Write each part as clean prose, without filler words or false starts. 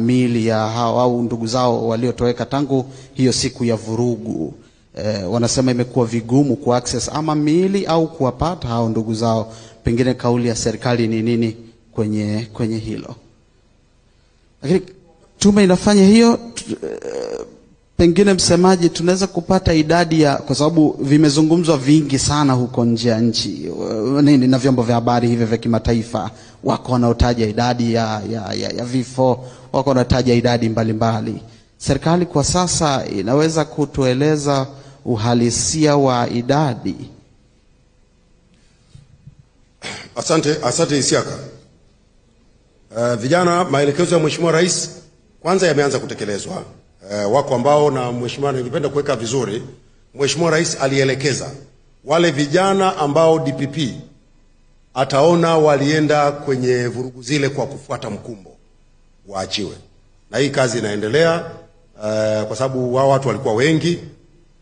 miili ya hao au ndugu zao waliotoweka tangu hiyo siku ya vurugu. Wanasema imekuwa vigumu ku access ama miili au kuwapata hao ndugu zao. Pengine kauli ya serikali ni nini kwenye hilo? Lakini tume inafanya hiyo, pengine msemaji, tunaweza kupata idadi ya, kwa sababu vimezungumzwa vingi sana huko nje ya nchi na vyombo vya habari hivi vya kimataifa, wako wanaotaja idadi ya vifo, wako wanaotaja idadi mbalimbali. Serikali kwa sasa inaweza kutueleza uhalisia wa idadi? Asante Isiaka. Vijana, maelekezo ya Mheshimiwa Rais kwanza yameanza kutekelezwa. Wako ambao, na Mheshimiwa, nilipenda kuweka vizuri, Mheshimiwa Rais alielekeza wale vijana ambao DPP ataona walienda kwenye vurugu zile kwa kufuata mkumbo waachiwe, na hii kazi inaendelea kwa sababu wao watu walikuwa wengi.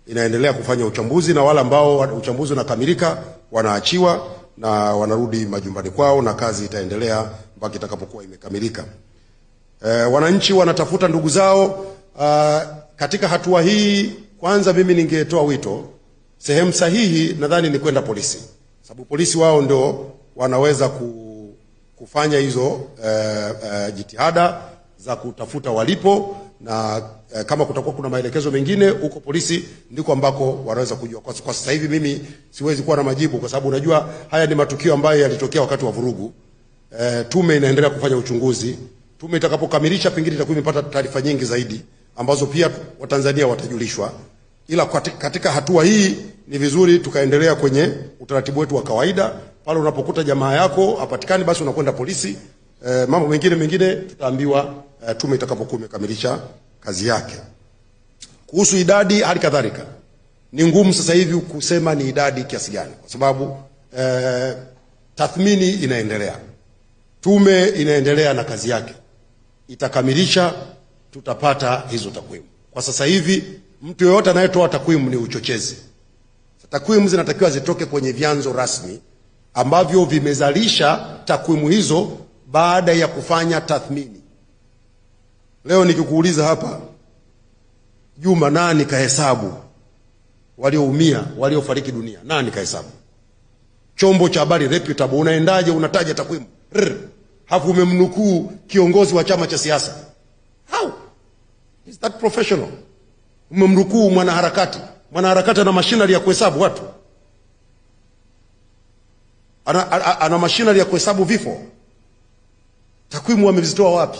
Inaendelea kufanya uchambuzi, na wale ambao uchambuzi unakamilika wanaachiwa na wanarudi majumbani kwao, na kazi itaendelea mpaka itakapokuwa imekamilika. Wananchi wanatafuta ndugu zao. Katika hatua hii, kwanza mimi ningetoa wito, sehemu sahihi nadhani ni kwenda polisi, sababu polisi wao ndio wanaweza kufanya hizo jitihada za kutafuta walipo, na kama kutakuwa kuna maelekezo mengine huko polisi ndiko ambako wanaweza kujua. Kwa sasa hivi mimi siwezi kuwa na majibu, kwa sababu unajua haya ni matukio ambayo yalitokea wakati wa vurugu. Tume inaendelea kufanya uchunguzi. Tume itakapokamilisha, pengine itakuwa imepata taarifa nyingi zaidi ambazo pia Watanzania watajulishwa. Ila katika hatua hii ni vizuri tukaendelea kwenye utaratibu wetu wa kawaida. Pale unapokuta jamaa yako hapatikani, basi unakwenda polisi. Mambo mengine tutaambiwa tume itakapokuwa imekamilisha kazi yake. Kuhusu idadi, hali kadhalika ni ngumu sasa hivi kusema ni idadi kiasi gani, kwa sababu tathmini inaendelea. Tume inaendelea na kazi yake, itakamilisha, tutapata hizo takwimu. Kwa sasa hivi mtu yeyote anayetoa takwimu ni uchochezi. Takwimu zinatakiwa zitoke kwenye vyanzo rasmi ambavyo vimezalisha takwimu hizo baada ya kufanya tathmini. Leo nikikuuliza hapa, Juma, nani kahesabu walioumia, waliofariki dunia? Nani kahesabu? Chombo cha habari reputable, unaendaje unataja takwimu? Hafu umemnukuu kiongozi wa chama cha siasa. How is that professional? Umemnukuu mwanaharakati ana machinery ya kuhesabu watu, ana machinery ya kuhesabu vifo. Takwimu wamezitoa wapi?